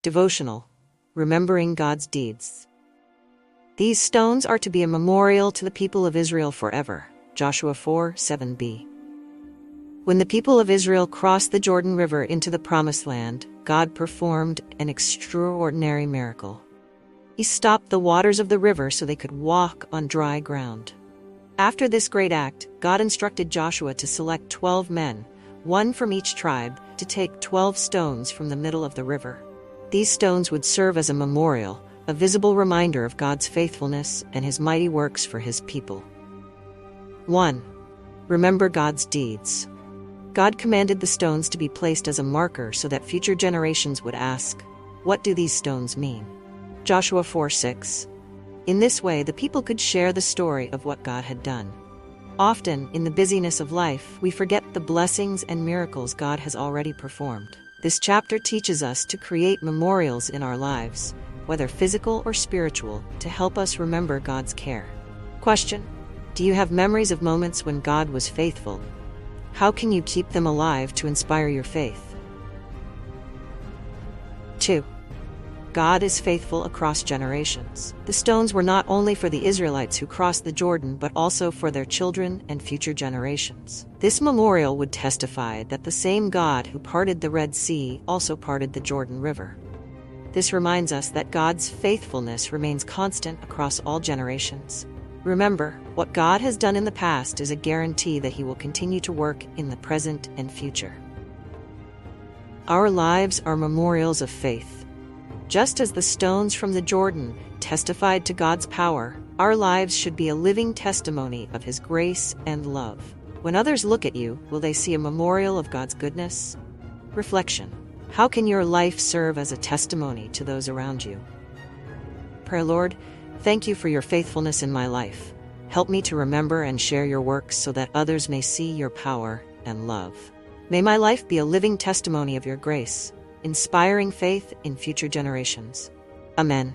Devotional, remembering God's deeds. These stones are to be a memorial to the people of Israel forever. Joshua 4:7b. When the people of Israel crossed the Jordan River into the Promised Land, God performed an extraordinary miracle. He stopped the waters of the river so they could walk on dry ground. After this great act, God instructed Joshua to select 12 men, one from each tribe, to take 12 stones from the middle of the river. These stones would serve as a memorial, a visible reminder of God's faithfulness and His mighty works for His people. 1. Remember God's deeds. God commanded the stones to be placed as a marker so that future generations would ask, "What do these stones mean?" Joshua 4:6. In this way, the people could share the story of what God had done. Often, in the busyness of life, we forget the blessings and miracles God has already performed. This chapter teaches us to create memorials in our lives, whether physical or spiritual, to help us remember God's care. Question: do you have memories of moments when God was faithful? How can you keep them alive to inspire your faith? 2. God is faithful across generations. The stones were not only for the Israelites who crossed the Jordan, but also for their children and future generations. This memorial would testify that the same God who parted the Red Sea also parted the Jordan River. This reminds us that God's faithfulness remains constant across all generations. Remember, what God has done in the past is a guarantee that He will continue to work in the present and future. Our lives are memorials of faith. Just as the stones from the Jordan testified to God's power, our lives should be a living testimony of His grace and love. When others look at you, will they see a memorial of God's goodness? Reflection: how can your life serve as a testimony to those around you? Prayer: Lord, thank You for Your faithfulness in my life. Help me to remember and share Your works so that others may see Your power and love. May my life be a living testimony of Your grace, inspiring faith in future generations. Amen.